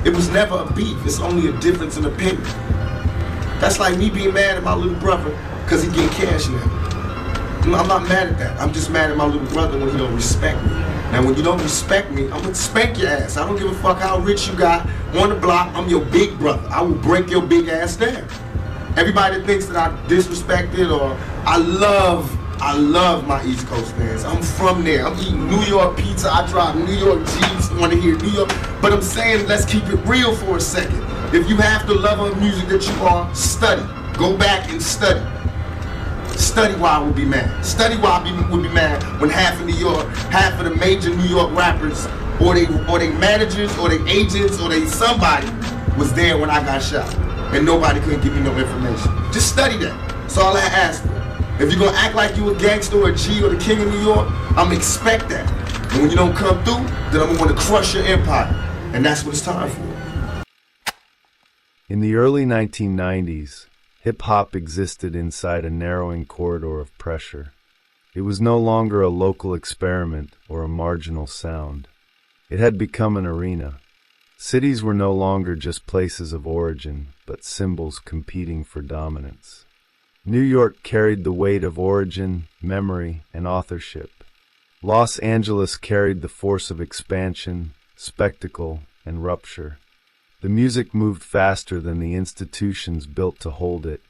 It was never a beef. It's only a difference in opinion. That's like me being mad at my little brother because he getting cash now. I'm not mad at that. I'm just mad at my little brother when he don't respect me. Now, when you don't respect me, I'm gonna spank your ass. I don't give a fuck how rich you got on the block. I'm your big brother. I will break your big ass down. Everybody that thinks that I disrespected or I love my East Coast fans. I'm from there. I'm eating New York pizza. I drive New York Jeeps. Want to hear New York. But I'm saying, let's keep it real for a second. If you have the love of music that you are, study. Go back and study. Study why I would be mad. Study why I would be mad when half of New York, half of the major New York rappers, or they managers, or they agents, or they somebody was there when I got shot, and nobody couldn't give me no information. Just study that. That's all I ask for. If you're gonna act like you a gangster or a G or the king of New York, I'm gonna expect that. And when you don't come through, then I'm gonna want to crush your empire, and that's what it's time for. In the early 1990s, hip-hop existed inside a narrowing corridor of pressure. It was no longer a local experiment or a marginal sound. It had become an arena. Cities were no longer just places of origin, but symbols competing for dominance. New York carried the weight of origin, memory, and authorship. Los Angeles carried the force of expansion, spectacle, and rupture. The music moved faster than the institutions built to hold it,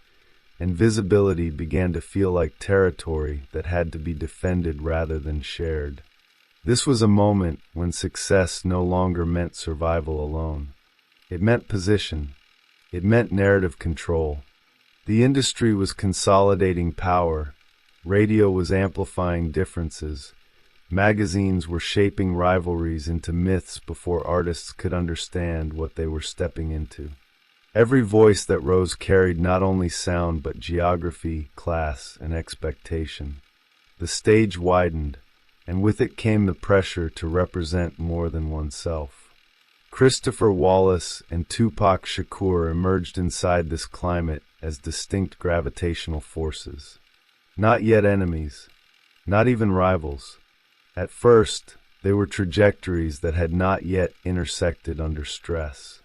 and visibility began to feel like territory that had to be defended rather than shared. This was a moment when success no longer meant survival alone. It meant position. It meant narrative control. The industry was consolidating power. Radio was amplifying differences. Magazines were shaping rivalries into myths before artists could understand what they were stepping into. Every voice that rose carried not only sound but geography, class, and expectation. The stage widened, and with it came the pressure to represent more than oneself. Christopher Wallace and Tupac Shakur emerged inside this climate as distinct gravitational forces. Not yet enemies, not even rivals. At first, they were trajectories that had not yet intersected under stress.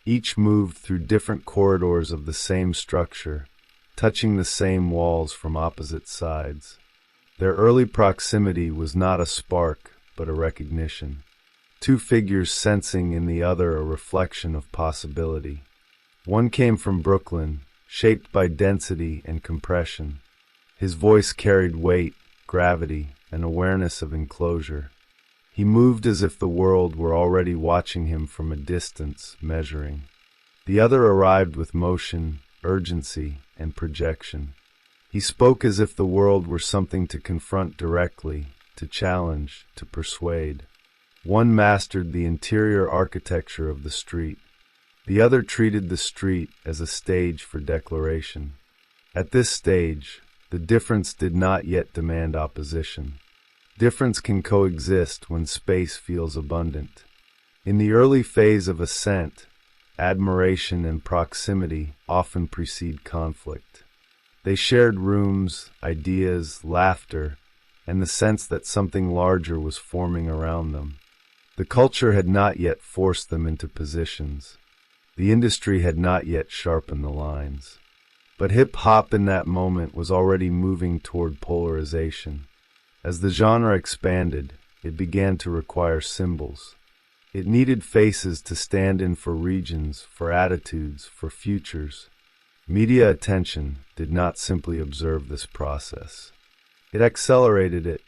Each moved through different corridors of the same structure, touching the same walls from opposite sides. Their early proximity was not a spark, but a recognition. Two figures sensing in the other a reflection of possibility. One came from Brooklyn, shaped by density and compression. His voice carried weight, gravity, and awareness of enclosure. He moved as if the world were already watching him from a distance, measuring. The other arrived with motion, urgency, and projection. He spoke as if the world were something to confront directly, to challenge, to persuade. One mastered the interior architecture of the street. The other treated the street as a stage for declaration. At this stage, the difference did not yet demand opposition. Difference can coexist when space feels abundant. In the early phase of ascent, admiration and proximity often precede conflict. They shared rooms, ideas, laughter, and the sense that something larger was forming around them. The culture had not yet forced them into positions. The industry had not yet sharpened the lines. But hip-hop in that moment was already moving toward polarization. As the genre expanded, it began to require symbols. It needed faces to stand in for regions, for attitudes, for futures. Media attention did not simply observe this process. It accelerated it.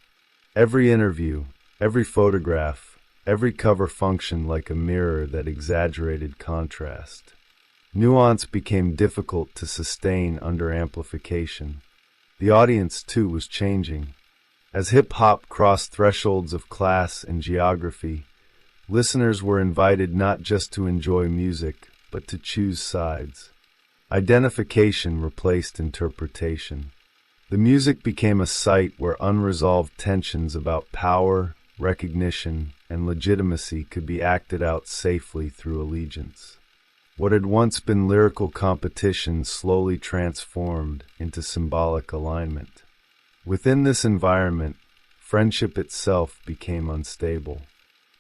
Every interview, every photograph, every cover functioned like a mirror that exaggerated contrast. Nuance became difficult to sustain under amplification. The audience, too, was changing. As hip-hop crossed thresholds of class and geography, listeners were invited not just to enjoy music, but to choose sides. Identification replaced interpretation. The music became a site where unresolved tensions about power, recognition, and legitimacy could be acted out safely through allegiance. What had once been lyrical competition slowly transformed into symbolic alignment. Within this environment, friendship itself became unstable.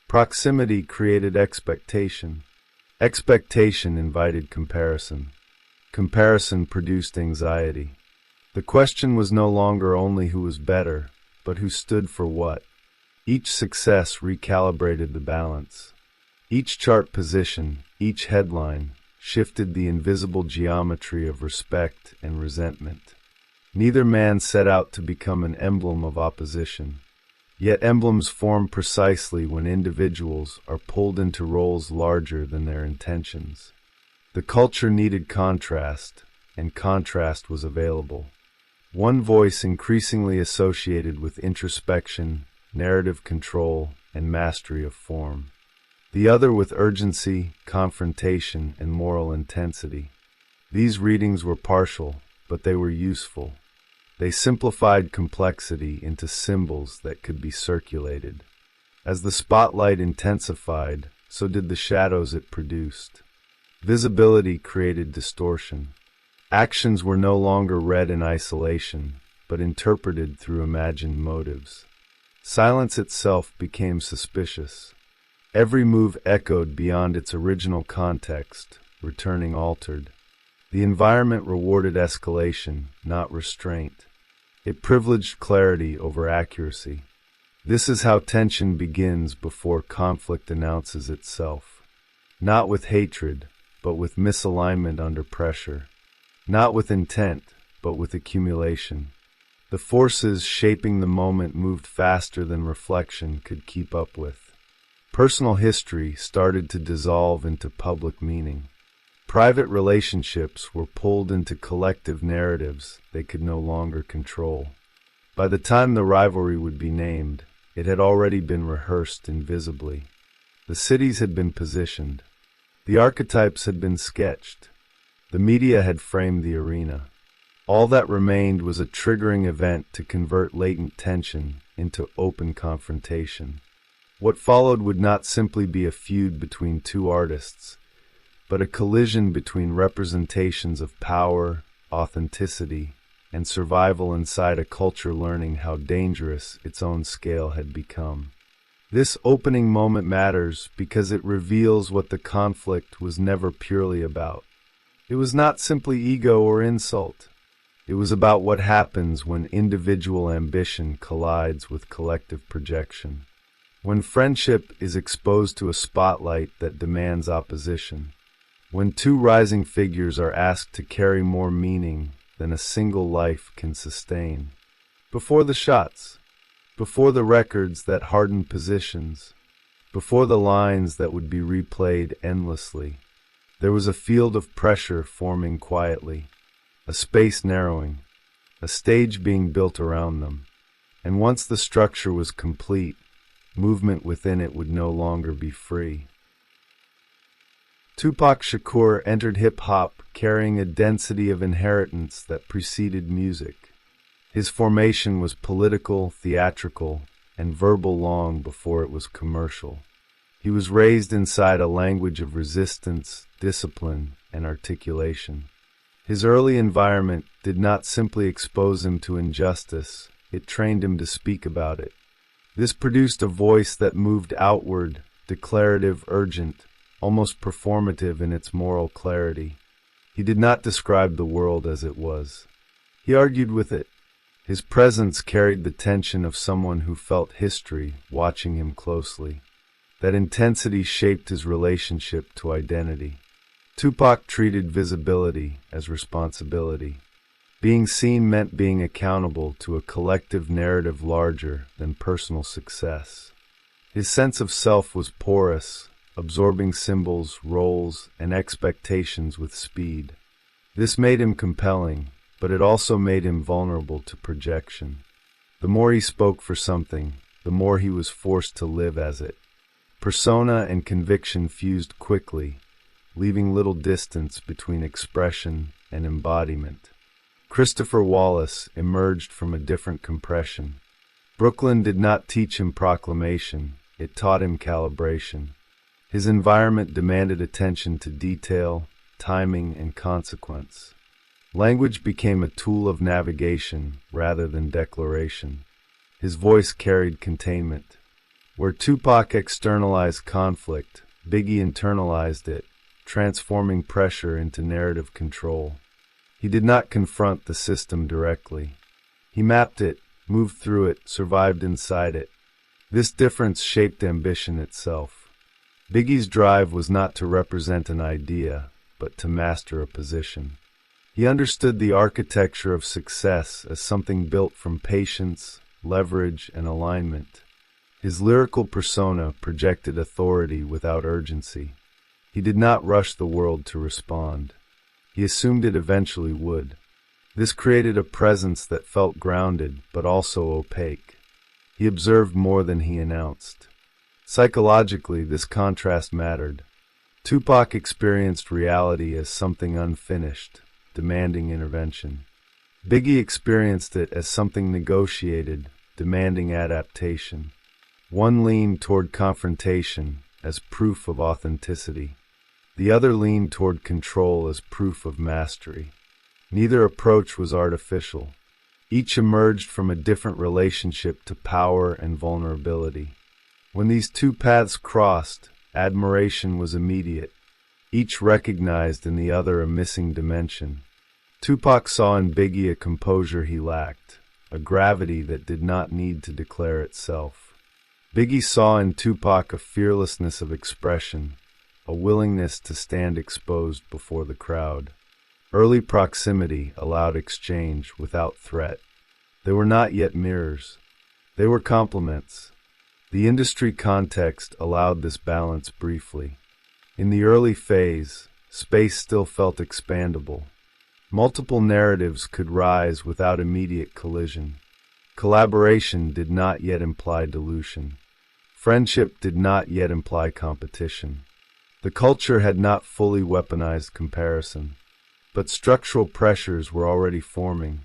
Proximity created expectation. Expectation invited comparison. Comparison produced anxiety. The question was no longer only who was better, but who stood for what. Each success recalibrated the balance. Each chart position, each headline, shifted the invisible geometry of respect and resentment. Neither man set out to become an emblem of opposition. Yet emblems form precisely when individuals are pulled into roles larger than their intentions. The culture needed contrast, and contrast was available. One voice increasingly associated with introspection, narrative control, and mastery of form. The other with urgency, confrontation, and moral intensity. These readings were partial, but they were useful. They simplified complexity into symbols that could be circulated. As the spotlight intensified, so did the shadows it produced. Visibility created distortion. Actions were no longer read in isolation, but interpreted through imagined motives. Silence itself became suspicious. Every move echoed beyond its original context, returning altered. The environment rewarded escalation, not restraint. It privileged clarity over accuracy. This is how tension begins before conflict announces itself. Not with hatred, but with misalignment under pressure. Not with intent, but with accumulation. The forces shaping the moment moved faster than reflection could keep up with. Personal history started to dissolve into public meaning. Private relationships were pulled into collective narratives they could no longer control. By the time the rivalry would be named, it had already been rehearsed invisibly. The cities had been positioned. The archetypes had been sketched. The media had framed the arena. All that remained was a triggering event to convert latent tension into open confrontation. What followed would not simply be a feud between two artists, but a collision between representations of power, authenticity, and survival inside a culture learning how dangerous its own scale had become. This opening moment matters because it reveals what the conflict was never purely about. It was not simply ego or insult. It was about what happens when individual ambition collides with collective projection. When friendship is exposed to a spotlight that demands opposition. When two rising figures are asked to carry more meaning than a single life can sustain. Before the shots, before the records that hardened positions, before the lines that would be replayed endlessly, there was a field of pressure forming quietly, a space narrowing, a stage being built around them. And once the structure was complete, movement within it would no longer be free. Tupac Shakur entered hip-hop carrying a density of inheritance that preceded music. His formation was political, theatrical, and verbal long before it was commercial. He was raised inside a language of resistance, discipline, and articulation. His early environment did not simply expose him to injustice, it trained him to speak about it. This produced a voice that moved outward, declarative, urgent, almost performative in its moral clarity. He did not describe the world as it was. He argued with it. His presence carried the tension of someone who felt history watching him closely. That intensity shaped his relationship to identity. Tupac treated visibility as responsibility. Being seen meant being accountable to a collective narrative larger than personal success. His sense of self was porous, absorbing symbols, roles, and expectations with speed. This made him compelling, but it also made him vulnerable to projection. The more he spoke for something, the more he was forced to live as it. Persona and conviction fused quickly, leaving little distance between expression and embodiment. Christopher Wallace emerged from a different compression. Brooklyn did not teach him proclamation, it taught him calibration. His environment demanded attention to detail, timing, and consequence. Language became a tool of navigation rather than declaration. His voice carried containment. Where Tupac externalized conflict, Biggie internalized it, transforming pressure into narrative control. He did not confront the system directly. He mapped it, moved through it, survived inside it. This difference shaped ambition itself. Biggie's drive was not to represent an idea, but to master a position. He understood the architecture of success as something built from patience, leverage, and alignment. His lyrical persona projected authority without urgency. He did not rush the world to respond. He assumed it eventually would. This created a presence that felt grounded, but also opaque. He observed more than he announced. Psychologically, this contrast mattered. Tupac experienced reality as something unfinished, demanding intervention. Biggie experienced it as something negotiated, demanding adaptation. One leaned toward confrontation as proof of authenticity. The other leaned toward control as proof of mastery. Neither approach was artificial. Each emerged from a different relationship to power and vulnerability. When these two paths crossed, admiration was immediate. Each recognized in the other a missing dimension. Tupac saw in Biggie a composure he lacked, a gravity that did not need to declare itself. Biggie saw in Tupac a fearlessness of expression, a willingness to stand exposed before the crowd. Early proximity allowed exchange without threat. They were not yet mirrors. They were complements. The industry context allowed this balance briefly. In the early phase, space still felt expandable. Multiple narratives could rise without immediate collision. Collaboration did not yet imply dilution. Friendship did not yet imply competition. The culture had not fully weaponized comparison. But structural pressures were already forming.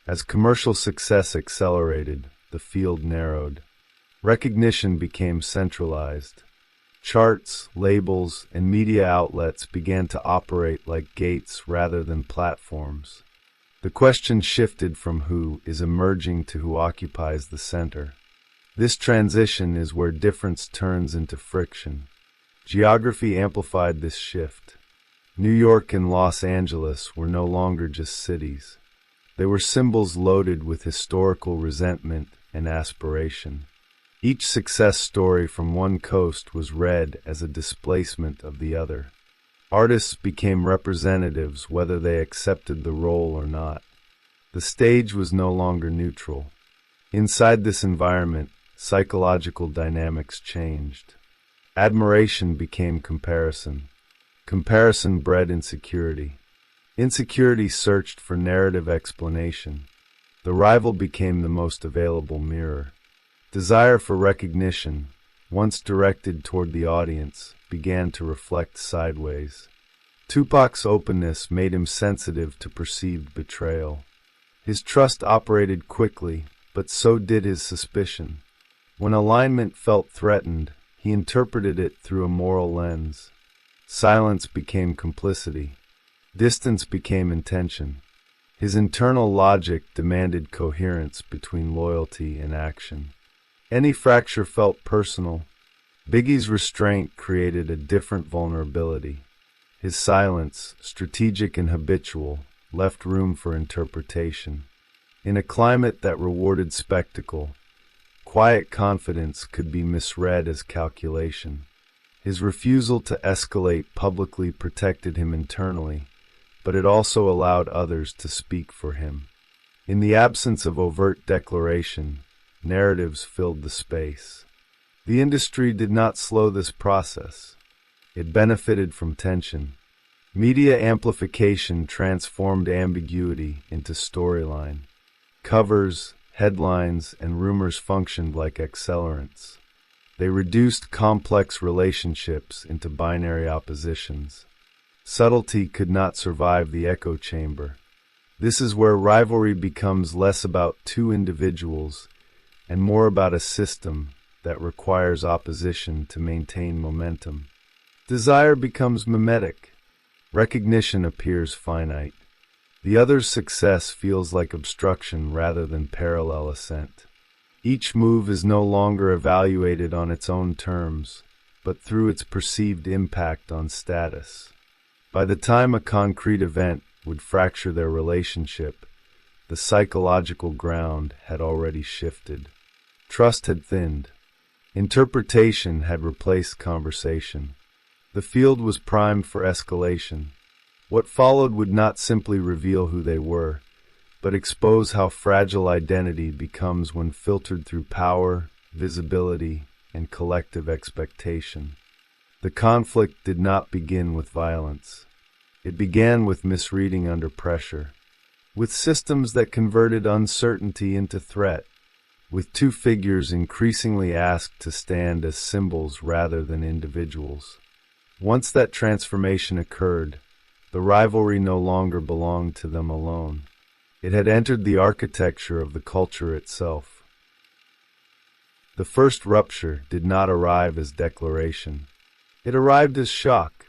As commercial success accelerated, the field narrowed. Recognition became centralized. Charts, labels, and media outlets began to operate like gates rather than platforms. The question shifted from who is emerging to who occupies the center. This transition is where difference turns into friction. Geography amplified this shift. New York and Los Angeles were no longer just cities. They were symbols loaded with historical resentment and aspiration. Each success story from one coast was read as a displacement of the other. Artists became representatives whether they accepted the role or not. The stage was no longer neutral. Inside this environment, psychological dynamics changed. Admiration became comparison. Comparison bred insecurity. Insecurity searched for narrative explanation. The rival became the most available mirror. Desire for recognition, once directed toward the audience, began to reflect sideways. Tupac's openness made him sensitive to perceived betrayal. His trust operated quickly, but so did his suspicion. When alignment felt threatened, he interpreted it through a moral lens. Silence became complicity. Distance became intention. His internal logic demanded coherence between loyalty and action. Any fracture felt personal. Biggie's restraint created a different vulnerability. His silence, strategic and habitual, left room for interpretation. In a climate that rewarded spectacle, quiet confidence could be misread as calculation. His refusal to escalate publicly protected him internally, but it also allowed others to speak for him. In the absence of overt declaration, narratives filled the space. The industry did not slow this process. It benefited from tension. Media amplification transformed ambiguity into storyline. Covers, headlines, and rumors functioned like accelerants. They reduced complex relationships into binary oppositions. Subtlety could not survive the echo chamber. This is where rivalry becomes less about two individuals and more about a system that requires opposition to maintain momentum. Desire becomes mimetic. Recognition appears finite. The other's success feels like obstruction rather than parallel ascent. Each move is no longer evaluated on its own terms, but through its perceived impact on status. By the time a concrete event would fracture their relationship, the psychological ground had already shifted. Trust had thinned. Interpretation had replaced conversation. The field was primed for escalation. What followed would not simply reveal who they were, but expose how fragile identity becomes when filtered through power, visibility, and collective expectation. The conflict did not begin with violence. It began with misreading under pressure, with systems that converted uncertainty into threat, with two figures increasingly asked to stand as symbols rather than individuals. Once that transformation occurred, the rivalry no longer belonged to them alone. It had entered the architecture of the culture itself. The first rupture did not arrive as declaration. It arrived as shock,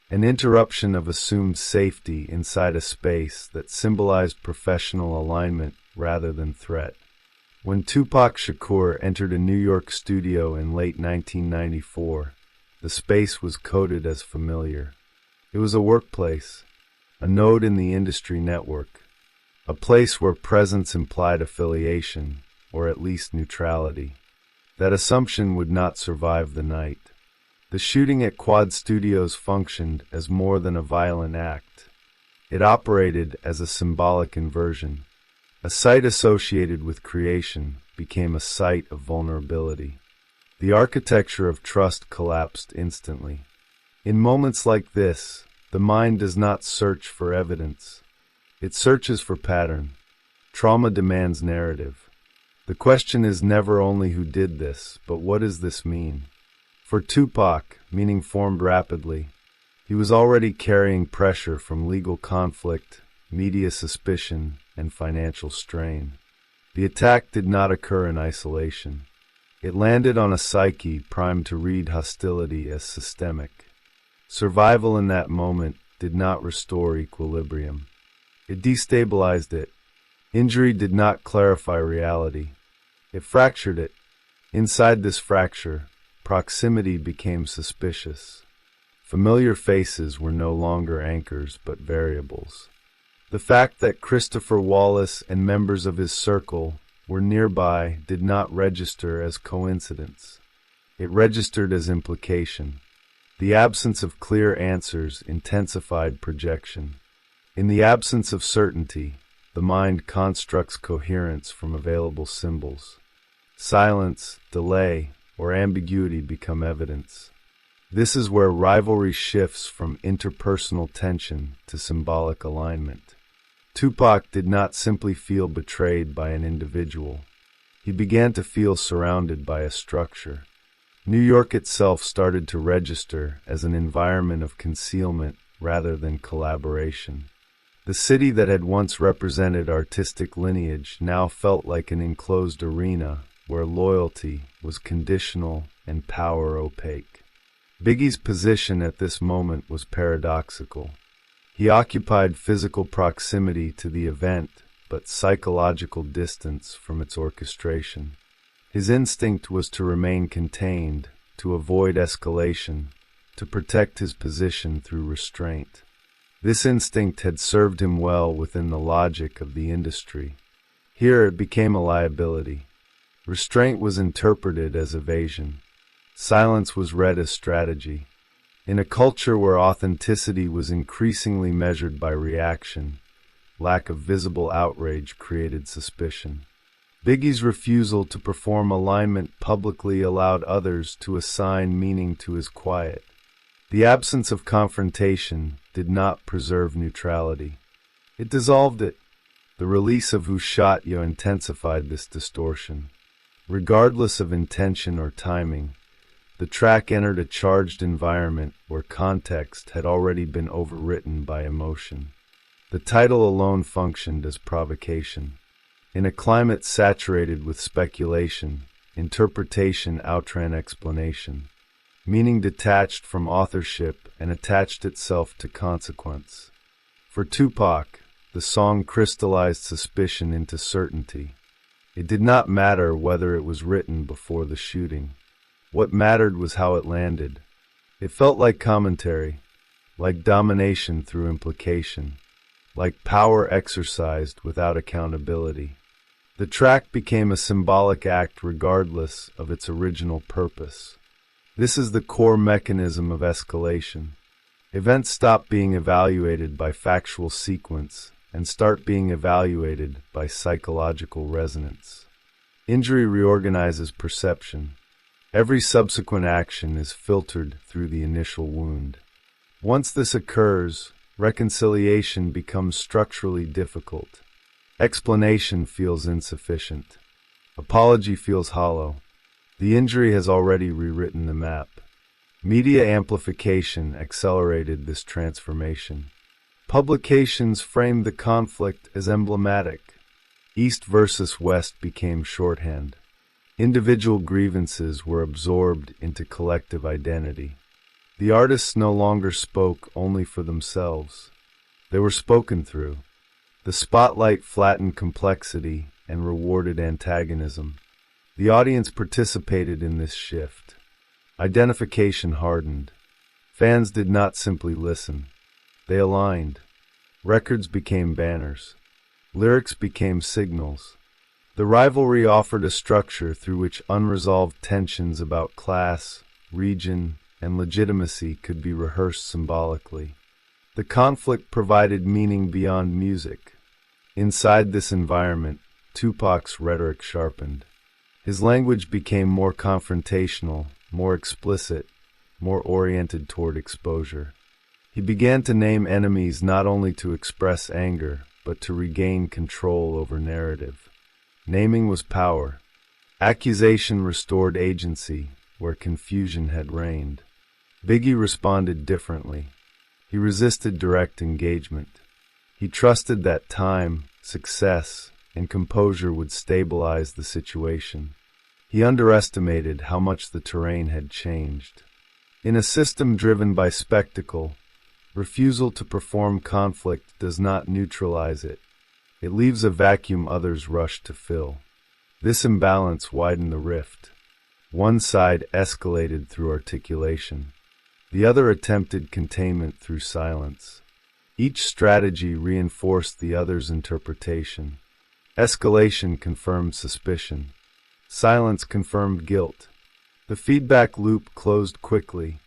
an interruption of assumed safety inside a space that symbolized professional alignment rather than threat. When Tupac Shakur entered a New York studio in late 1994, the space was coded as familiar. It was a workplace, a node in the industry network, a place where presence implied affiliation, or at least neutrality. That assumption would not survive the night. The shooting at Quad Studios functioned as more than a violent act. It operated as a symbolic inversion. A site associated with creation became a site of vulnerability. The architecture of trust collapsed instantly. In moments like this, the mind does not search for evidence. It searches for pattern. Trauma demands narrative. The question is never only who did this, but what does this mean? For Tupac, meaning formed rapidly. He was already carrying pressure from legal conflict, media suspicion, and financial strain. The attack did not occur in isolation. It landed on a psyche primed to read hostility as systemic. Survival in that moment did not restore equilibrium. It destabilized it. Injury did not clarify reality. It fractured it. Inside this fracture, proximity became suspicious. Familiar faces were no longer anchors but variables. The fact that Christopher Wallace and members of his circle were nearby did not register as coincidence. It registered as implication. The absence of clear answers intensified projection. In the absence of certainty, the mind constructs coherence from available symbols. Silence, delay, or ambiguity become evidence. This is where rivalry shifts from interpersonal tension to symbolic alignment. Tupac did not simply feel betrayed by an individual. He began to feel surrounded by a structure. New York itself started to register as an environment of concealment rather than collaboration. The city that had once represented artistic lineage now felt like an enclosed arena where loyalty was conditional and power opaque. Biggie's position at this moment was paradoxical. He occupied physical proximity to the event, but psychological distance from its orchestration. His instinct was to remain contained, to avoid escalation, to protect his position through restraint. This instinct had served him well within the logic of the industry. Here it became a liability. Restraint was interpreted as evasion. Silence was read as strategy. In a culture where authenticity was increasingly measured by reaction, lack of visible outrage created suspicion. Biggie's refusal to perform alignment publicly allowed others to assign meaning to his quiet. The absence of confrontation did not preserve neutrality. It dissolved it. The release of Who Shot You intensified this distortion. Regardless of intention or timing, the track entered a charged environment where context had already been overwritten by emotion. The title alone functioned as provocation. In a climate saturated with speculation, interpretation outran explanation. Meaning detached from authorship and attached itself to consequence. For Tupac, the song crystallized suspicion into certainty. It did not matter whether it was written before the shooting. What mattered was how it landed. It felt like commentary. like domination through implication, like power exercised without accountability. The track became a symbolic act regardless of its original purpose. This is the core mechanism of escalation. Events stop being evaluated by factual sequence and start being evaluated by psychological resonance. Injury reorganizes perception. Every subsequent action is filtered through the initial wound. Once this occurs, reconciliation becomes structurally difficult. Explanation feels insufficient. Apology feels hollow. The injury has already rewritten the map. Media amplification accelerated this transformation. Publications framed the conflict as emblematic. East versus West became shorthand. Individual grievances were absorbed into collective identity. The artists no longer spoke only for themselves. They were spoken through. The spotlight flattened complexity and rewarded antagonism. The audience participated in this shift. Identification hardened. Fans did not simply listen. They aligned. Records became banners. Lyrics became signals. The rivalry offered a structure through which unresolved tensions about class, region, and legitimacy could be rehearsed symbolically. The conflict provided meaning beyond music. Inside this environment, Tupac's rhetoric sharpened. His language became more confrontational, more explicit, more oriented toward exposure. He began to name enemies not only to express anger, but to regain control over narrative. Naming was power. Accusation restored agency where confusion had reigned. Biggie responded differently. He resisted direct engagement. He trusted that time, success, and composure would stabilize the situation. He underestimated how much the terrain had changed. In a system driven by spectacle, refusal to perform conflict does not neutralize it. It leaves a vacuum others rush to fill. This imbalance widened the rift. One side escalated through articulation. The other attempted containment through silence. Each strategy reinforced the other's interpretation. Escalation confirmed suspicion. Silence confirmed guilt. The feedback loop closed quickly.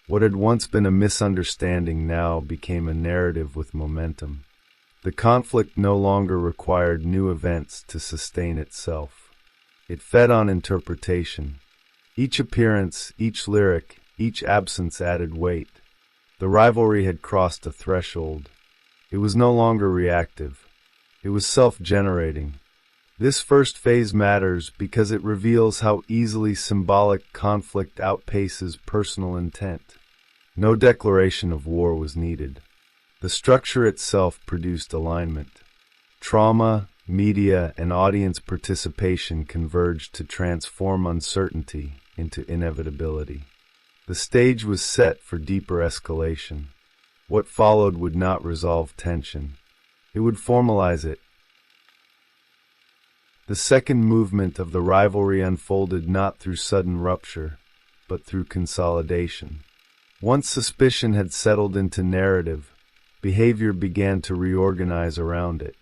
What had once been a misunderstanding now became a narrative with momentum. The conflict no longer required new events to sustain itself. It fed on interpretation. Each appearance, each lyric, each absence added weight. The rivalry had crossed a threshold. It was no longer reactive. It was self-generating. This first phase matters because it reveals how easily symbolic conflict outpaces personal intent. No declaration of war was needed. The structure itself produced alignment. Trauma, media, and audience participation converged to transform uncertainty into inevitability. The stage was set for deeper escalation. What followed would not resolve tension. It would formalize it. The second movement of the rivalry unfolded not through sudden rupture, but through consolidation. Once suspicion had settled into narrative, behavior began to reorganize around it.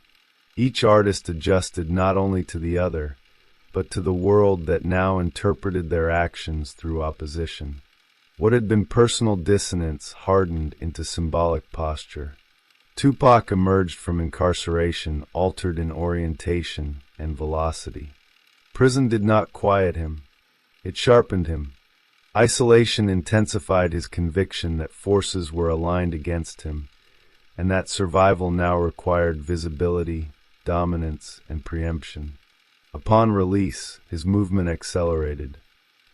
Each artist adjusted not only to the other, but to the world that now interpreted their actions through opposition. What had been personal dissonance hardened into symbolic posture. Tupac emerged from incarceration altered in orientation and velocity. Prison did not quiet him. It sharpened him. Isolation intensified his conviction that forces were aligned against him, and that survival now required visibility, dominance, and preemption. Upon release, his movement accelerated.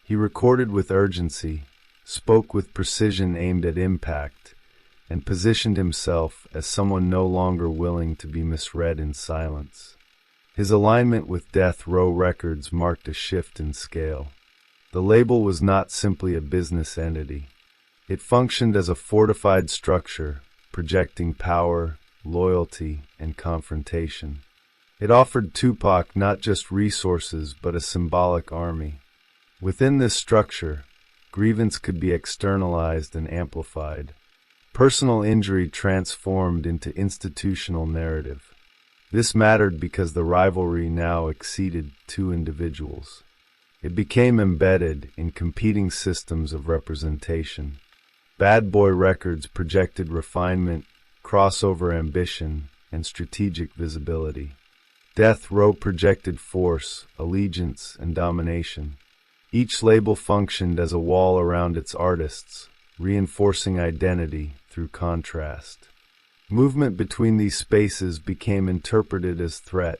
He recorded with urgency, spoke with precision aimed at impact, and positioned himself as someone no longer willing to be misread in silence. His alignment with Death Row Records marked a shift in scale. The label was not simply a business entity. It functioned as a fortified structure, projecting power, loyalty, and confrontation. It offered Tupac not just resources but a symbolic army. Within this structure, grievance could be externalized and amplified. Personal injury transformed into institutional narrative. This mattered because the rivalry now exceeded two individuals. It became embedded in competing systems of representation. Bad Boy Records projected refinement, crossover ambition, and strategic visibility. Death Row projected force, allegiance, and domination. Each label functioned as a wall around its artists, reinforcing identity through contrast. Movement between these spaces became interpreted as threat.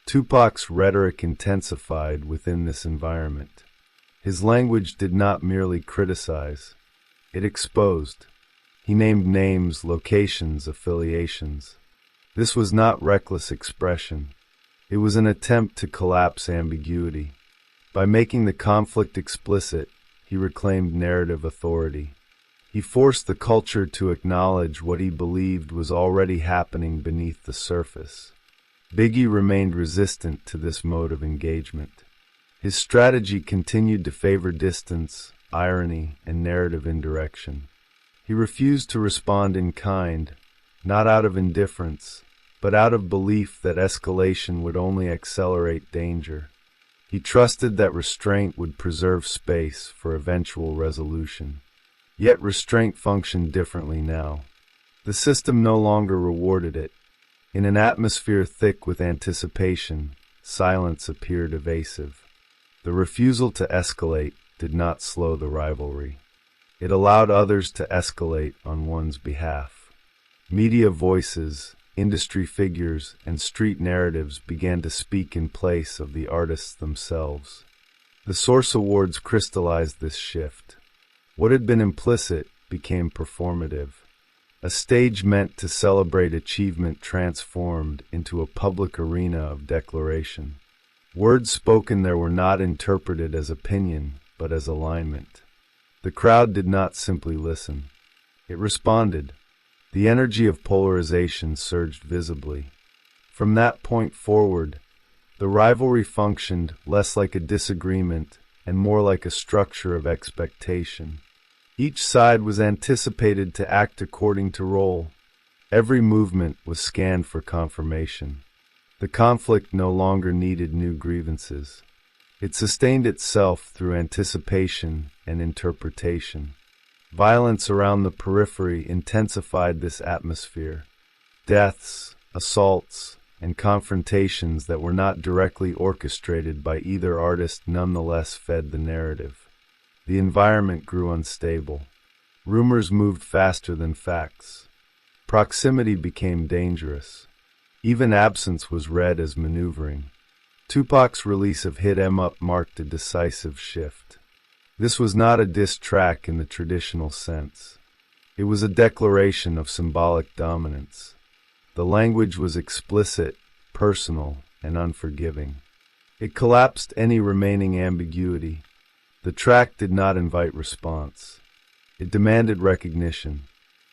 Tupac's rhetoric intensified within this environment. His language did not merely criticize, it exposed. He named names, locations, affiliations. This was not reckless expression. It was an attempt to collapse ambiguity. By making the conflict explicit, he reclaimed narrative authority. He forced the culture to acknowledge what he believed was already happening beneath the surface. Biggie remained resistant to this mode of engagement. His strategy continued to favor distance, irony, and narrative indirection. He refused to respond in kind, not out of indifference, but out of belief that escalation would only accelerate danger. He trusted that restraint would preserve space for eventual resolution. Yet restraint functioned differently now. The system no longer rewarded it. In an atmosphere thick with anticipation, silence appeared evasive. The refusal to escalate did not slow the rivalry. It allowed others to escalate on one's behalf. Media voices, industry figures, and street narratives began to speak in place of the artists themselves. The Source Awards crystallized this shift. What had been implicit became performative. A stage meant to celebrate achievement transformed into a public arena of declaration. Words spoken there were not interpreted as opinion, but as alignment. The crowd did not simply listen. It responded. The energy of polarization surged visibly. From that point forward, the rivalry functioned less like a disagreement and more like a structure of expectation. Each side was anticipated to act according to role. Every movement was scanned for confirmation. The conflict no longer needed new grievances. It sustained itself through anticipation and interpretation. Violence around the periphery intensified this atmosphere. Deaths, assaults, and confrontations that were not directly orchestrated by either artist nonetheless fed the narrative. The environment grew unstable. Rumors moved faster than facts. Proximity became dangerous. Even absence was read as maneuvering. Tupac's release of Hit 'Em Up marked a decisive shift. This was not a diss track in the traditional sense. It was a declaration of symbolic dominance. The language was explicit, personal, and unforgiving. It collapsed any remaining ambiguity. The track did not invite response. It demanded recognition.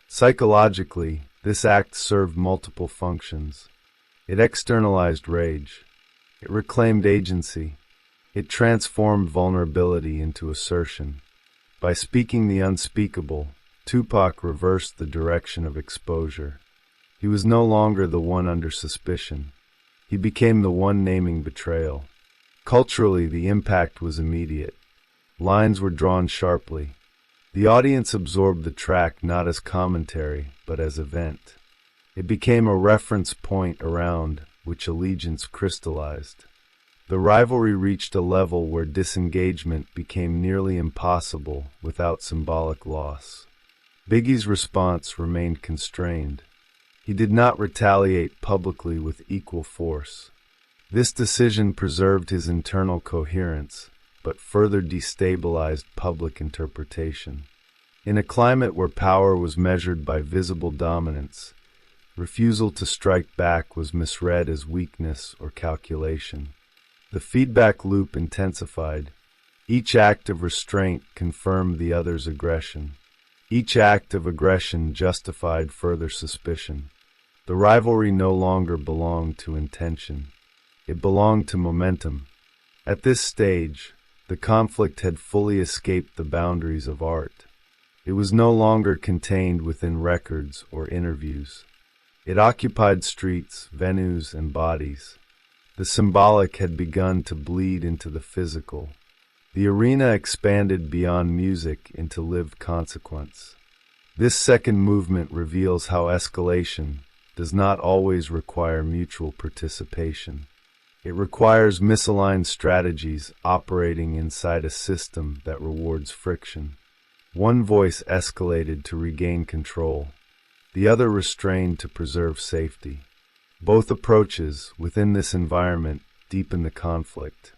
Psychologically, this act served multiple functions. It externalized rage. It reclaimed agency. It transformed vulnerability into assertion. By speaking the unspeakable, Tupac reversed the direction of exposure. He was no longer the one under suspicion. He became the one naming betrayal. Culturally, the impact was immediate. Lines were drawn sharply. The audience absorbed the track not as commentary, but as event. It became a reference point around which allegiance crystallized. The rivalry reached a level where disengagement became nearly impossible without symbolic loss. Biggie's response remained constrained. He did not retaliate publicly with equal force. This decision preserved his internal coherence, but further destabilized public interpretation. In a climate where power was measured by visible dominance, refusal to strike back was misread as weakness or calculation. The feedback loop intensified. Each act of restraint confirmed the other's aggression. Each act of aggression justified further suspicion. The rivalry no longer belonged to intention. It belonged to momentum. At this stage, the conflict had fully escaped the boundaries of art. It was no longer contained within records or interviews. It occupied streets, venues, and bodies. The symbolic had begun to bleed into the physical. The arena expanded beyond music into lived consequence. This second movement reveals how escalation does not always require mutual participation. It requires misaligned strategies operating inside a system that rewards friction. One voice escalated to regain control, the other restrained to preserve safety. Both approaches within this environment deepen the conflict.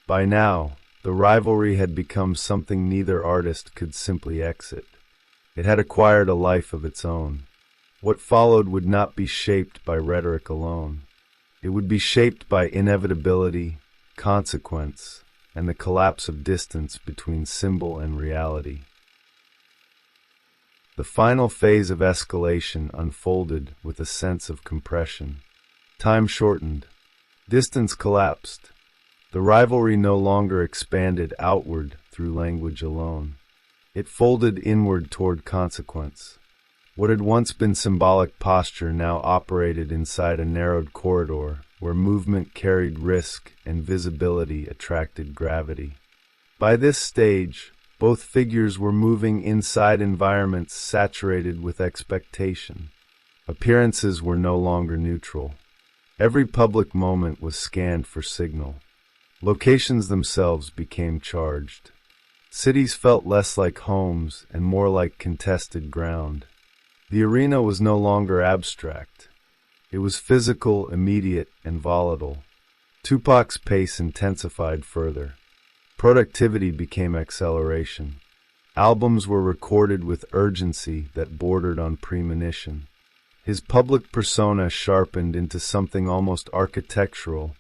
By now, the rivalry had become something neither artist could simply exit. It had acquired a life of its own. What followed would not be shaped by rhetoric alone. It would be shaped by inevitability, consequence, and the collapse of distance between symbol and reality. The final phase of escalation unfolded with a sense of compression. Time shortened. Distance collapsed. The rivalry no longer expanded outward through language alone. It folded inward toward consequence. What had once been symbolic posture now operated inside a narrowed corridor where movement carried risk and visibility attracted gravity. By this stage, both figures were moving inside environments saturated with expectation. Appearances were no longer neutral. Every public moment was scanned for signal. Locations themselves became charged. Cities felt less like homes and more like contested ground. The arena was no longer abstract. It was physical, immediate, and volatile. Tupac's pace intensified further. Productivity became acceleration. Albums were recorded with urgency that bordered on premonition. His public persona sharpened into something almost architectural,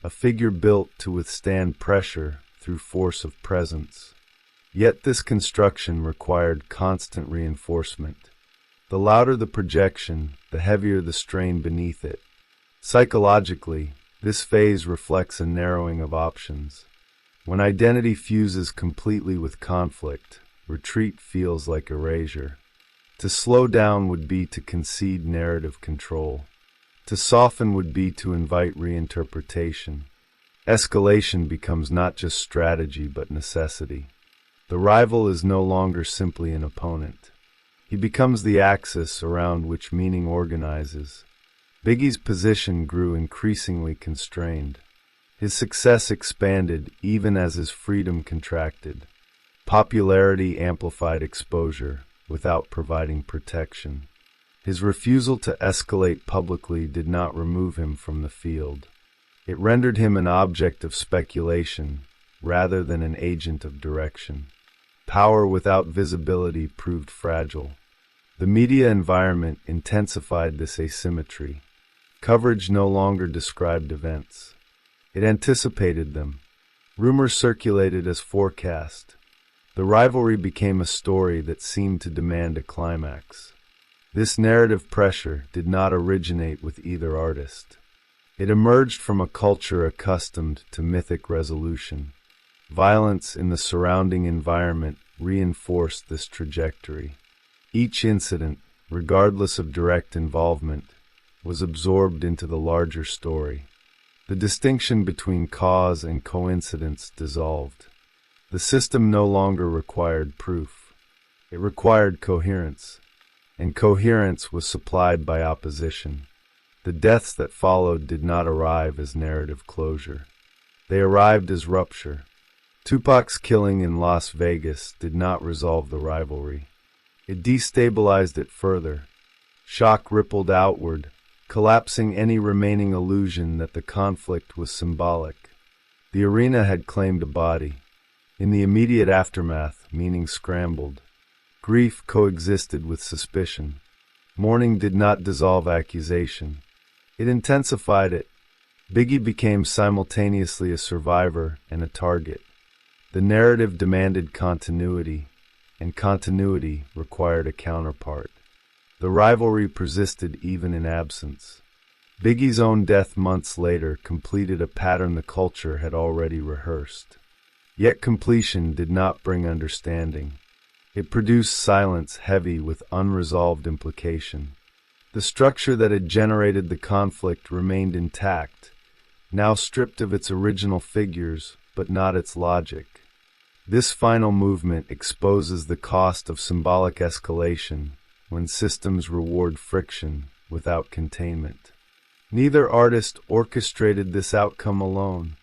a figure built to withstand pressure through force of presence. Yet this construction required constant reinforcement. The louder the projection, the heavier the strain beneath it. Psychologically, this phase reflects a narrowing of options. When identity fuses completely with conflict, retreat feels like erasure. To slow down would be to concede narrative control. To soften would be to invite reinterpretation. Escalation becomes not just strategy but necessity. The rival is no longer simply an opponent. He becomes the axis around which meaning organizes. Biggie's position grew increasingly constrained. His success expanded even as his freedom contracted. Popularity amplified exposure without providing protection. His refusal to escalate publicly did not remove him from the field. It rendered him an object of speculation rather than an agent of direction. Power without visibility proved fragile. The media environment intensified this asymmetry. Coverage no longer described events. It anticipated them. Rumors circulated as forecast. The rivalry became a story that seemed to demand a climax. This narrative pressure did not originate with either artist. It emerged from a culture accustomed to mythic resolution. Violence in the surrounding environment reinforced this trajectory. Each incident, regardless of direct involvement, was absorbed into the larger story. The distinction between cause and coincidence dissolved. The system no longer required proof. It required coherence, and coherence was supplied by opposition. The deaths that followed did not arrive as narrative closure. They arrived as rupture. Tupac's killing in Las Vegas did not resolve the rivalry. It destabilized it further. Shock rippled outward, collapsing any remaining illusion that the conflict was symbolic. The arena had claimed a body. In the immediate aftermath, meaning scrambled. Grief coexisted with suspicion. Mourning did not dissolve accusation. It intensified it. Biggie became simultaneously a survivor and a target. The narrative demanded continuity, and continuity required a counterpart. The rivalry persisted even in absence. Biggie's own death months later completed a pattern the culture had already rehearsed. Yet completion did not bring understanding. It produced silence heavy with unresolved implication. The structure that had generated the conflict remained intact, now stripped of its original figures, but not its logic. This final movement exposes the cost of symbolic escalation when systems reward friction without containment. Neither artist orchestrated this outcome alone,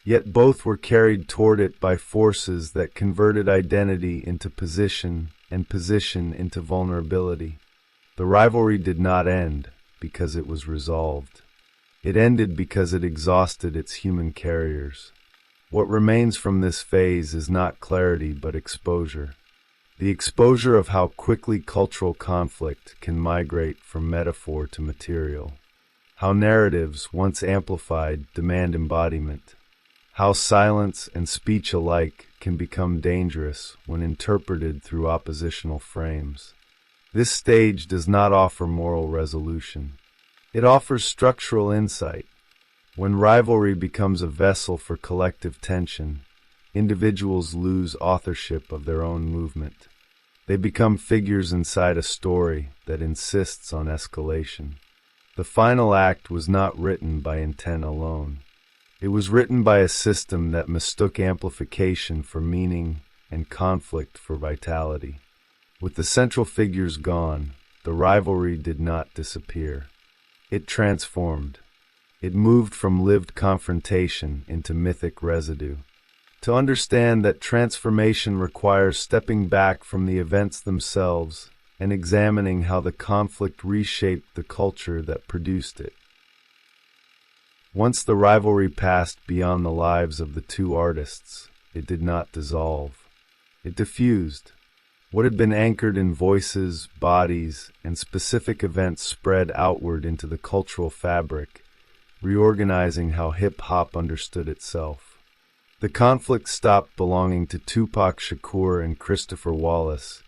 yet both were carried toward it by forces that converted identity into position and position into vulnerability. The rivalry did not end because it was resolved. It ended because it exhausted its human carriers. What remains from this phase is not clarity but exposure. The exposure of how quickly cultural conflict can migrate from metaphor to material. How narratives, once amplified, demand embodiment. How silence and speech alike can become dangerous when interpreted through oppositional frames. This stage does not offer moral resolution. It offers structural insight. When rivalry becomes a vessel for collective tension, individuals lose authorship of their own movement. They become figures inside a story that insists on escalation. The final act was not written by intent alone. It was written by a system that mistook amplification for meaning and conflict for vitality. With the central figures gone, the rivalry did not disappear. It transformed. It moved from lived confrontation into mythic residue. To understand that transformation requires stepping back from the events themselves and examining how the conflict reshaped the culture that produced it. Once the rivalry passed beyond the lives of the two artists, it did not dissolve. It diffused. What had been anchored in voices, bodies, and specific events spread outward into the cultural fabric, reorganizing how hip-hop understood itself. The conflict stopped belonging to Tupac Shakur and Christopher Wallace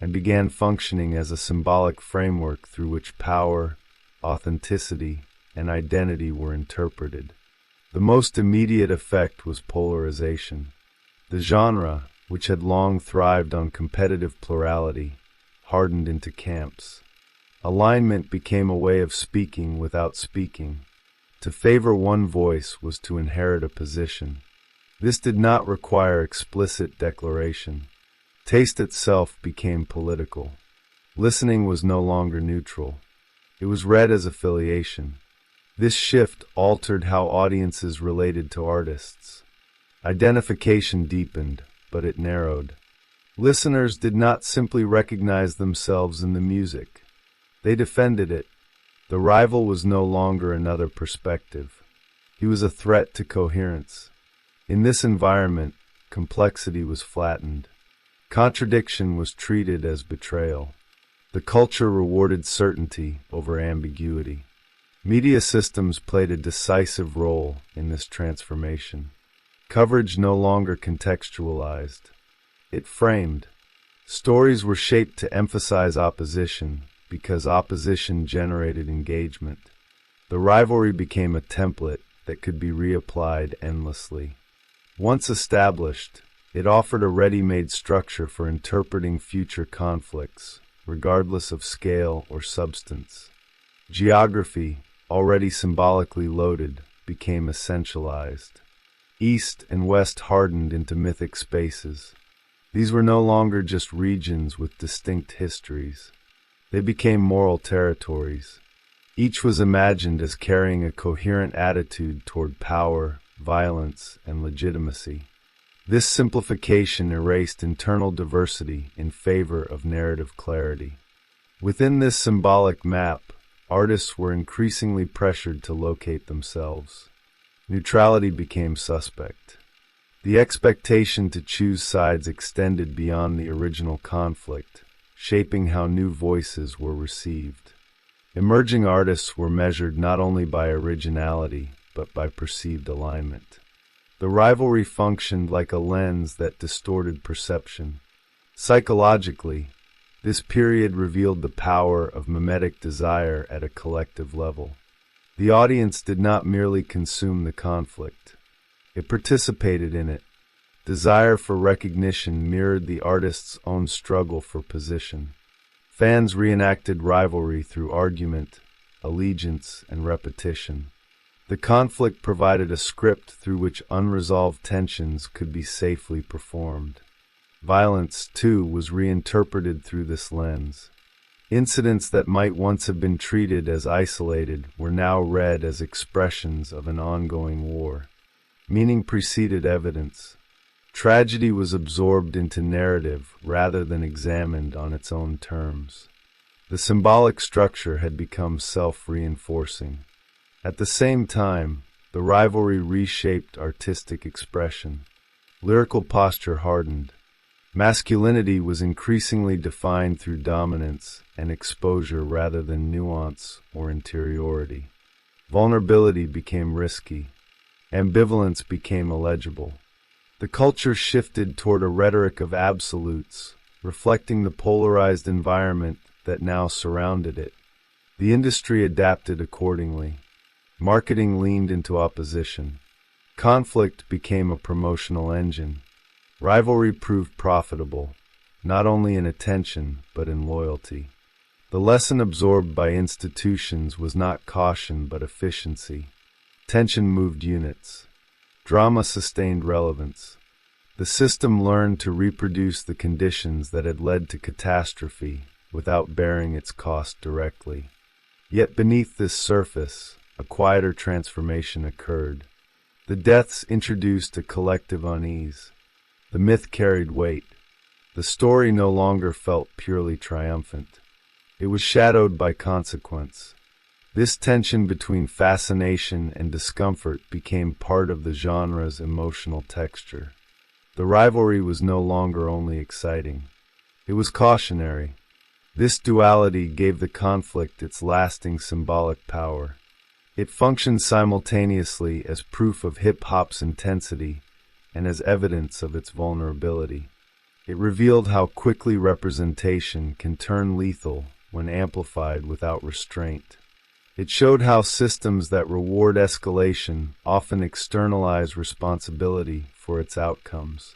and began functioning as a symbolic framework through which power, authenticity, and identity were interpreted. The most immediate effect was polarization. The genre, which had long thrived on competitive plurality, hardened into camps. Alignment became a way of speaking without speaking. To favor one voice was to inherit a position. This did not require explicit declaration. Taste itself became political. Listening was no longer neutral. It was read as affiliation. This shift altered how audiences related to artists. Identification deepened, but it narrowed. Listeners did not simply recognize themselves in the music. They defended it. The rival was no longer another perspective. He was a threat to coherence. In this environment, complexity was flattened. Contradiction was treated as betrayal. The culture rewarded certainty over ambiguity. Media systems played a decisive role in this transformation. Coverage no longer contextualized. It framed. Stories were shaped to emphasize opposition because opposition generated engagement. The rivalry became a template that could be reapplied endlessly. Once established, it offered a ready-made structure for interpreting future conflicts, regardless of scale or substance. Geography, already symbolically loaded, became essentialized. East and West hardened into mythic spaces. These were no longer just regions with distinct histories. They became moral territories. Each was imagined as carrying a coherent attitude toward power, violence, and legitimacy. This simplification erased internal diversity in favor of narrative clarity. Within this symbolic map, artists were increasingly pressured to locate themselves. Neutrality became suspect. The expectation to choose sides extended beyond the original conflict, shaping how new voices were received. Emerging artists were measured not only by originality, but by perceived alignment. The rivalry functioned like a lens that distorted perception. Psychologically, this period revealed the power of mimetic desire at a collective level. The audience did not merely consume the conflict. It participated in it. Desire for recognition mirrored the artist's own struggle for position. Fans reenacted rivalry through argument, allegiance, and repetition. The conflict provided a script through which unresolved tensions could be safely performed. Violence, too, was reinterpreted through this lens. Incidents that might once have been treated as isolated were now read as expressions of an ongoing war. Meaning preceded evidence. Tragedy was absorbed into narrative rather than examined on its own terms. The symbolic structure had become self-reinforcing. At the same time, the rivalry reshaped artistic expression. Lyrical posture hardened. Masculinity was increasingly defined through dominance and exposure rather than nuance or interiority. Vulnerability became risky. Ambivalence became illegible. The culture shifted toward a rhetoric of absolutes, reflecting the polarized environment that now surrounded it. The industry adapted accordingly. Marketing leaned into opposition. Conflict became a promotional engine. Rivalry proved profitable, not only in attention but in loyalty. The lesson absorbed by institutions was not caution but efficiency. Tension moved units. Drama sustained relevance. The system learned to reproduce the conditions that had led to catastrophe without bearing its cost directly. Yet beneath this surface, a quieter transformation occurred. The deaths introduced a collective unease. The myth carried weight. The story no longer felt purely triumphant. It was shadowed by consequence. This tension between fascination and discomfort became part of the genre's emotional texture. The rivalry was no longer only exciting. It was cautionary. This duality gave the conflict its lasting symbolic power. It functioned simultaneously as proof of hip-hop's intensity and as evidence of its vulnerability. It revealed how quickly representation can turn lethal when amplified without restraint. It showed how systems that reward escalation often externalize responsibility for its outcomes.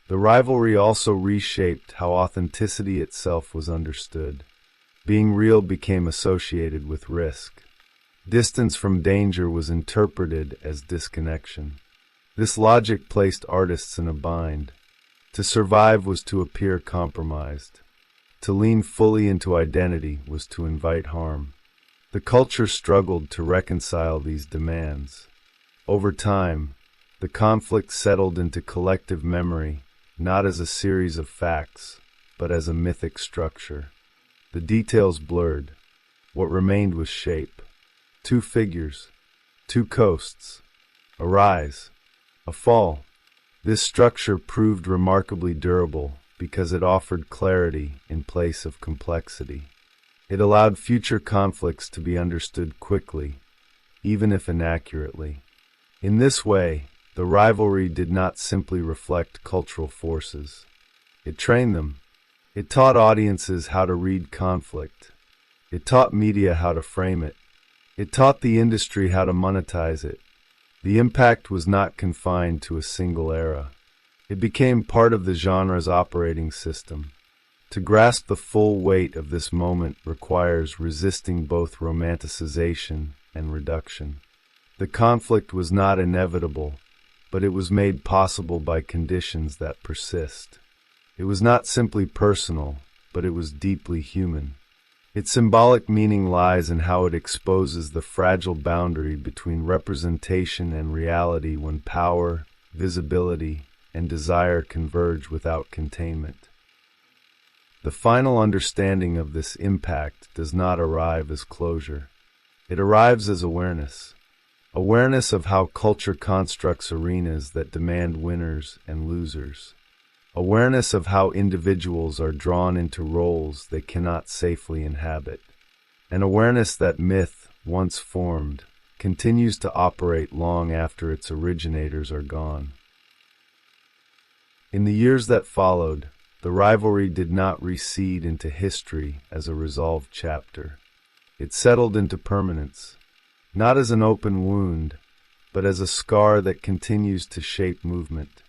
The rivalry also reshaped how authenticity itself was understood. Being real became associated with risk. Distance from danger was interpreted as disconnection. This logic placed artists in a bind. To survive was to appear compromised. To lean fully into identity was to invite harm. The culture struggled to reconcile these demands. Over time, the conflict settled into collective memory, not as a series of facts, but as a mythic structure. The details blurred. What remained was shape. Two figures, two coasts, a rise, a fall. This structure proved remarkably durable because it offered clarity in place of complexity. It allowed future conflicts to be understood quickly, even if inaccurately. In this way, the rivalry did not simply reflect cultural forces. It trained them. It taught audiences how to read conflict. It taught media how to frame it. It taught the industry how to monetize it. The impact was not confined to a single era. It became part of the genre's operating system. To grasp the full weight of this moment requires resisting both romanticization and reduction. The conflict was not inevitable, but it was made possible by conditions that persist. It was not simply personal, but it was deeply human. Its symbolic meaning lies in how it exposes the fragile boundary between representation and reality when power, visibility, and desire converge without containment. The final understanding of this impact does not arrive as closure. It arrives as awareness. Awareness of how culture constructs arenas that demand winners and losers. Awareness of how individuals are drawn into roles they cannot safely inhabit. An awareness that myth, once formed, continues to operate long after its originators are gone. In the years that followed, the rivalry did not recede into history as a resolved chapter. It settled into permanence, not as an open wound, but as a scar that continues to shape movement.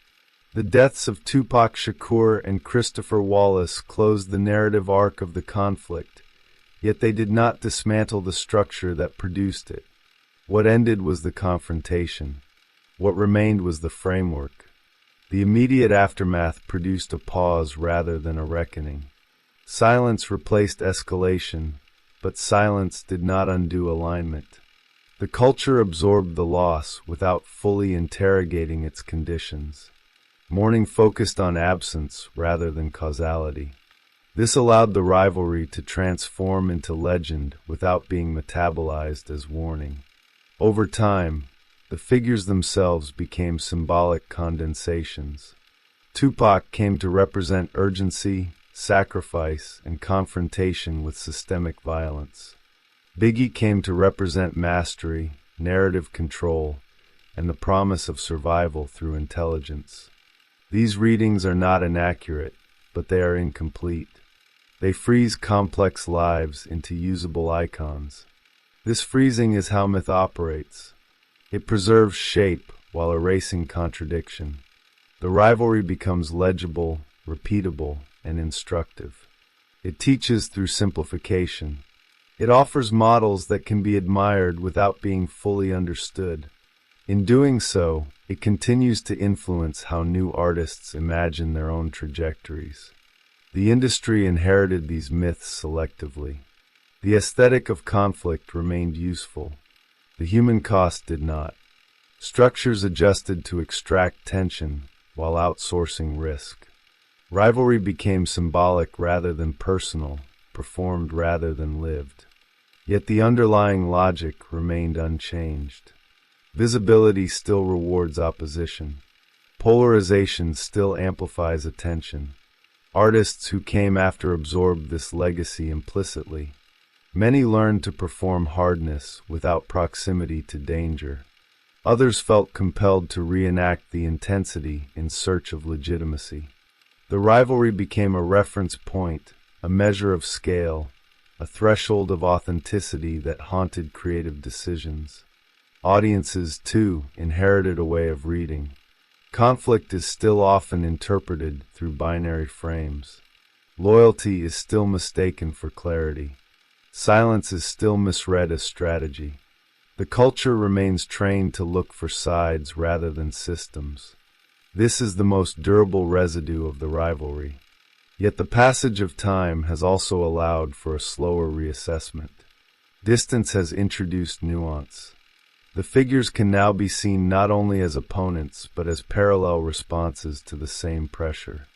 The deaths of Tupac Shakur and Christopher Wallace closed the narrative arc of the conflict, yet they did not dismantle the structure that produced it. What ended was the confrontation. What remained was the framework. The immediate aftermath produced a pause rather than a reckoning. Silence replaced escalation, but silence did not undo alignment. The culture absorbed the loss without fully interrogating its conditions. Mourning focused on absence rather than causality. This allowed the rivalry to transform into legend without being metabolized as warning. Over time, the figures themselves became symbolic condensations. Tupac came to represent urgency, sacrifice, and confrontation with systemic violence. Biggie came to represent mastery, narrative control, and the promise of survival through intelligence. These readings are not inaccurate, but they are incomplete. They freeze complex lives into usable icons. This freezing is how myth operates. It preserves shape while erasing contradiction. The rivalry becomes legible, repeatable, and instructive. It teaches through simplification. It offers models that can be admired without being fully understood. In doing so, it continues to influence how new artists imagine their own trajectories. The industry inherited these myths selectively. The aesthetic of conflict remained useful. The human cost did not. Structures adjusted to extract tension while outsourcing risk. Rivalry became symbolic rather than personal, performed rather than lived. Yet the underlying logic remained unchanged. Visibility still rewards opposition. Polarization still amplifies attention. Artists who came after absorbed this legacy implicitly. Many learned to perform hardness without proximity to danger. Others felt compelled to reenact the intensity in search of legitimacy. The rivalry became a reference point, a measure of scale, a threshold of authenticity that haunted creative decisions. Audiences, too, inherited a way of reading. Conflict is still often interpreted through binary frames. Loyalty is still mistaken for clarity. Silence is still misread as strategy. The culture remains trained to look for sides rather than systems. This is the most durable residue of the rivalry. Yet the passage of time has also allowed for a slower reassessment. Distance has introduced nuance. The figures can now be seen not only as opponents, but as parallel responses to the same pressure.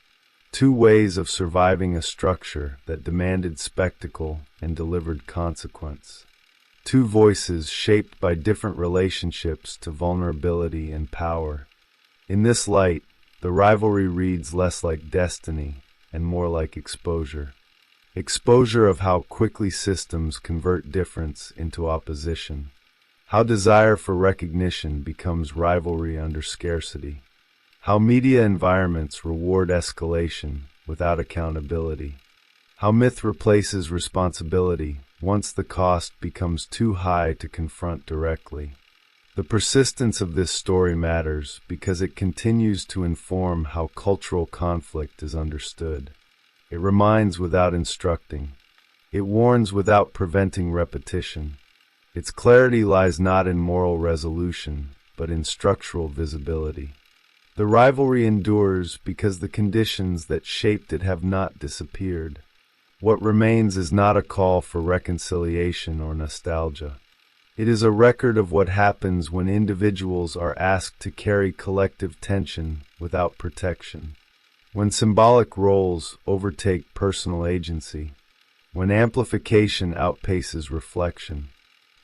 Two ways of surviving a structure that demanded spectacle and delivered consequence. Two voices shaped by different relationships to vulnerability and power. In this light, the rivalry reads less like destiny and more like exposure. Exposure of how quickly systems convert difference into opposition. How desire for recognition becomes rivalry under scarcity. How media environments reward escalation without accountability. How myth replaces responsibility once the cost becomes too high to confront directly. The persistence of this story matters because it continues to inform how cultural conflict is understood. It reminds without instructing. It warns without preventing repetition. Its clarity lies not in moral resolution, but in structural visibility. The rivalry endures because the conditions that shaped it have not disappeared. What remains is not a call for reconciliation or nostalgia. It is a record of what happens when individuals are asked to carry collective tension without protection. When symbolic roles overtake personal agency. When amplification outpaces reflection.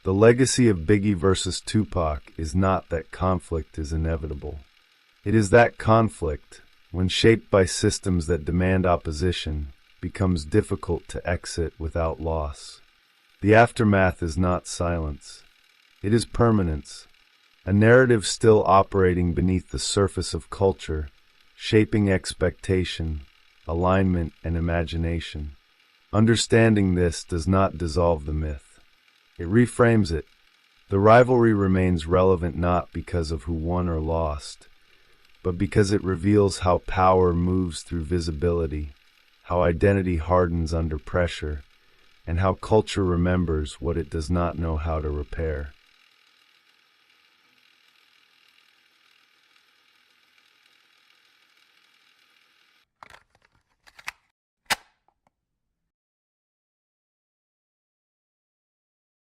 The legacy of Biggie versus Tupac is not that conflict is inevitable. It is that conflict, when shaped by systems that demand opposition, becomes difficult to exit without loss. The aftermath is not silence. It is permanence, a narrative still operating beneath the surface of culture, shaping expectation, alignment, and imagination. Understanding this does not dissolve the myth. It reframes it. The rivalry remains relevant not because of who won or lost, but because it reveals how power moves through visibility, how identity hardens under pressure, and how culture remembers what it does not know how to repair.